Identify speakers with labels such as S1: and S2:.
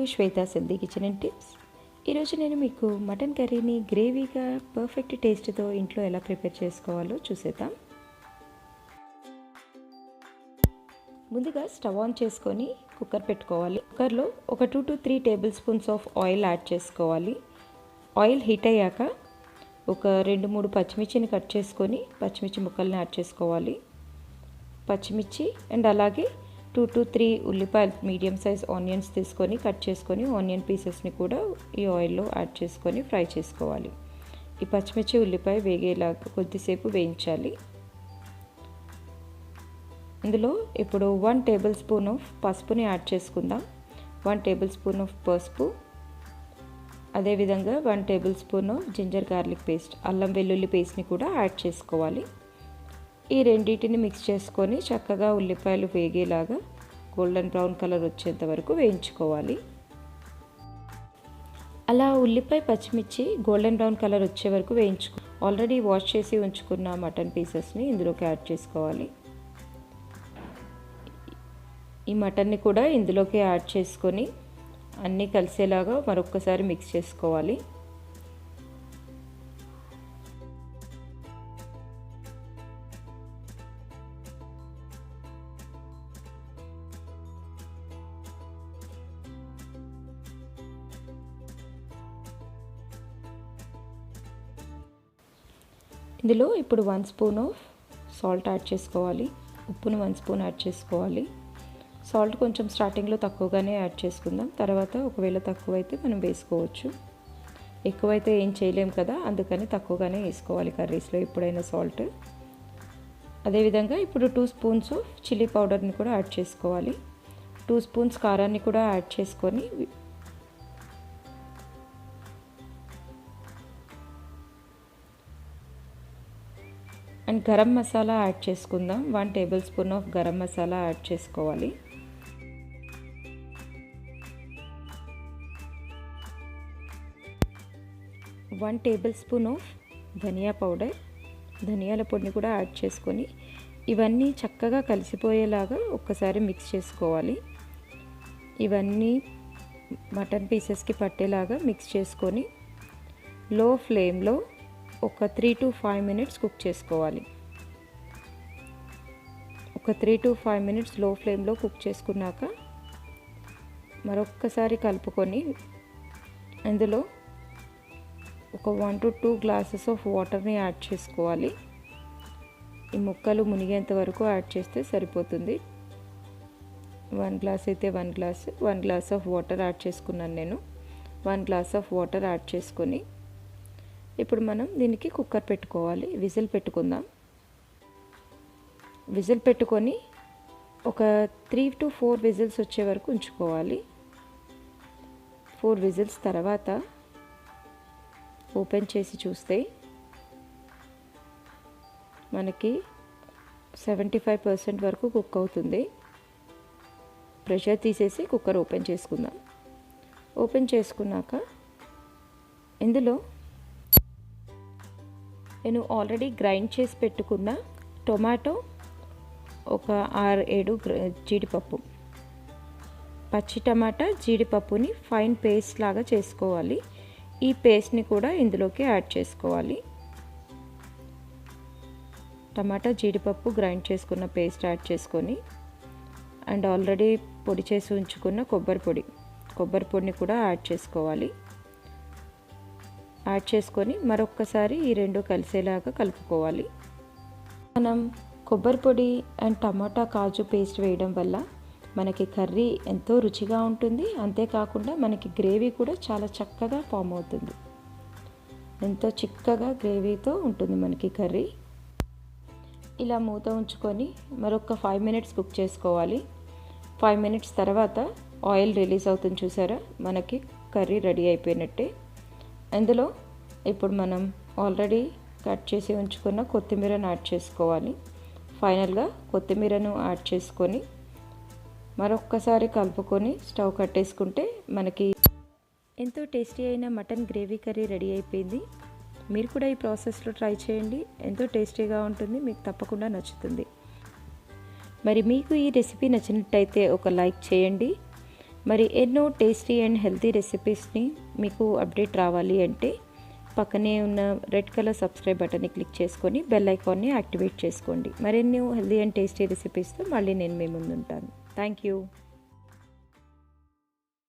S1: Swethas Kitchen and Tips. ఈరోజు నేను మీకు మటన్ కర్రీని గ్రేవీగా పర్ఫెక్ట్ టేస్ట్తో ఇంట్లో ఎలా ప్రిపేర్ చేసుకోవాలో చూసేద్దాం. ముందుగా స్టవ్ ఆన్ చేసుకొని కుక్కర్ పెట్టుకోవాలి. కుక్కర్లో ఒక 2 to 3 table spoons of oil add చేసుకోవాలి. ఆయిల్ హీట్ అయ్యాక ఒక 2-3 పచ్చిమిర్చిని కట్ చేసుకొని పచ్చిమిర్చి ముక్కల్ని యాడ్ చేసుకోవాలి. పచ్చిమిర్చి అండ్ అలాగే 2 to 3 ఉల్లిపాయలు మీడియం సైజ్ ఆనియన్స్ తీసుకొని కట్ చేసుకొని ఆనియన్ పీసెస్ని కూడా ఈ ఆయిల్లో యాడ్ చేసుకొని ఫ్రై చేసుకోవాలి. ఈ పచ్చిమిర్చి ఉల్లిపాయ వేగేలాగా కొద్దిసేపు వేయించాలి. ఇందులో ఇప్పుడు 1 టేబుల్ స్పూన్ ఆఫ్ పసుపుని యాడ్ చేసుకుందాం. 1 టేబుల్ స్పూన్ ఆఫ్ పసుపు, అదేవిధంగా 1 tablespoon of ginger garlic paste, అల్లం వెల్లుల్లి పేస్ట్ని కూడా యాడ్ చేసుకోవాలి. ఈ రెండింటిని మిక్స్ చేసుకొని చక్కగా ఉల్లిపాయలు వేగేలాగా గోల్డెన్ బ్రౌన్ కలర్ వచ్చేంత వరకు వేయించుకోవాలి. అలా ఉల్లిపాయ పచ్చిమిర్చి గోల్డెన్ బ్రౌన్ కలర్ వచ్చే వరకు ఆల్రెడీ వాష్ చేసి ఉంచుకున్న మటన్ పీసెస్ని ఇందులోకి యాడ్ చేసుకోవాలి. ఈ మటన్ని కూడా ఇందులోకి యాడ్ చేసుకొని అన్నీ కలిసేలాగా మరొకసారి మిక్స్ చేసుకోవాలి. ఇందులో ఇప్పుడు 1 స్పూన్ ఆఫ్ సాల్ట్ యాడ్ చేసుకోవాలి. ఉప్పును 1 స్పూన్ యాడ్ చేసుకోవాలి. సాల్ట్ కొంచెం స్టార్టింగ్లో తక్కువగానే యాడ్ చేసుకుందాం. తర్వాత ఒకవేళ తక్కువైతే మనం వేసుకోవచ్చు. ఎక్కువైతే ఏం చేయలేం కదా, అందుకని తక్కువగానే వేసుకోవాలి కర్రీస్లో ఎప్పుడైనా సాల్ట్. అదేవిధంగా ఇప్పుడు 2 స్పూన్స్ ఆఫ్ చిల్లీ పౌడర్ని కూడా యాడ్ చేసుకోవాలి. 2 స్పూన్స్ కారాన్ని కూడా యాడ్ చేసుకొని అండ్ గరం మసాలా యాడ్ చేసుకుందాం. 1 tablespoon of garam masala add చేసుకోవాలి. One tablespoon of dhaniya powder, ధనియాల పొడిని కూడా యాడ్ చేసుకొని ఇవన్నీ చక్కగా కలిసిపోయేలాగా ఒక్కసారి మిక్స్ చేసుకోవాలి. ఇవన్నీ మటన్ పీసెస్కి పట్టేలాగా మిక్స్ చేసుకొని లో ఫ్లేమ్లో ఒక 3 to 5 మినిట్స్ కుక్ చేసుకోవాలి. ఒక 3 to 5 మినిట్స్ లో ఫ్లేమ్లో కుక్ చేసుకున్నాక మరొక్కసారి కలుపుకొని అందులో ఒక 1 to 2 గ్లాసెస్ ఆఫ్ వాటర్ని యాడ్ చేసుకోవాలి. ఈ ముక్కలు మునిగేంత వరకు యాడ్ చేస్తే సరిపోతుంది. 1 గ్లాస్ అయితే 1 గ్లాస్ ఆఫ్ వాటర్ యాడ్ చేసుకున్నాను నేను. 1 గ్లాస్ ఆఫ్ వాటర్ యాడ్ చేసుకొని ఇప్పుడు మనం దీనికి కుక్కర్ పెట్టుకోవాలి. విజిల్ పెట్టుకుందాం. విజిల్ పెట్టుకొని ఒక 3 to 4 విజిల్స్ వచ్చే వరకు ఉంచుకోవాలి. 4 విజిల్స్ తర్వాత ఓపెన్ చేసి చూస్తే మనకి 75% వరకు కుక్ అవుతుంది. ప్రెషర్ తీసేసి కుక్కర్ ఓపెన్ చేసుకుందాం. ఓపెన్ చేసుకున్నాక ఇందులో నేను ఆల్రెడీ గ్రైండ్ చేసి పెట్టుకున్న టొమాటో, ఒక 6-7 జీడిపప్పు, పచ్చి టమాటా జీడిపప్పుని ఫైన్ పేస్ట్ లాగా చేసుకోవాలి. ఈ పేస్ట్ని కూడా ఇందులోకి యాడ్ చేసుకోవాలి. టమాటా జీడిపప్పు గ్రైండ్ చేసుకున్న పేస్ట్ యాడ్ చేసుకొని అండ్ ఆల్రెడీ పొడి చేసి ఉంచుకున్న కొబ్బరి పొడిని కూడా యాడ్ చేసుకోవాలి. యాడ్ చేసుకొని మరొక్కసారి ఈ రెండు కలిసేలాగా కలుపుకోవాలి. మనం కొబ్బరి పొడి అండ్ టమాటా కాజు పేస్ట్ వేయడం వల్ల మనకి కర్రీ ఎంతో రుచిగా ఉంటుంది. అంతేకాకుండా మనకి గ్రేవీ కూడా చాలా చక్కగా ఫామ్ అవుతుంది. ఎంతో చిక్కగా గ్రేవీతో ఉంటుంది మనకి కర్రీ. ఇలా మూత ఉంచుకొని మరొక 5 మినిట్స్ కుక్ చేసుకోవాలి. 5 మినిట్స్ తర్వాత ఆయిల్ రిలీజ్ అవుతుంది చూసారా, మనకి కర్రీ రెడీ అయిపోయినట్టే. అందులో ఇప్పుడు మనం ఆల్రెడీ కట్ చేసి ఉంచుకున్న కొత్తిమీరను యాడ్ చేసుకోవాలి. ఫైనల్గా కొత్తిమీరను యాడ్ చేసుకొని మరొక్కసారి కలుపుకొని స్టవ్ కట్టేసుకుంటే మనకి ఎంతో టేస్టీ అయిన మటన్ గ్రేవీ కర్రీ రెడీ అయిపోయింది. మీరు కూడా ఈ ప్రాసెస్లో ట్రై చేయండి. ఎంతో టేస్టీగా ఉంటుంది, మీకు తప్పకుండా నచ్చుతుంది. మరి మీకు ఈ రెసిపీ నచ్చినట్టయితే ఒక లైక్ చేయండి. మరి ఎన్నో టేస్టీ అండ్ హెల్తీ రెసిపీస్ని మీకు అప్డేట్ రావాలి అంటే పక్కనే ఉన్న రెడ్ కలర్ సబ్స్క్రైబ్ బటన్ని క్లిక్ చేసుకొని బెల్ ఐకాన్ని యాక్టివేట్ చేసుకోండి. మరెన్నో హెల్తీ అండ్ టేస్టీ రెసిపీస్తో మళ్ళీ నేను మీ ముందు ఉంటాను. Thank you.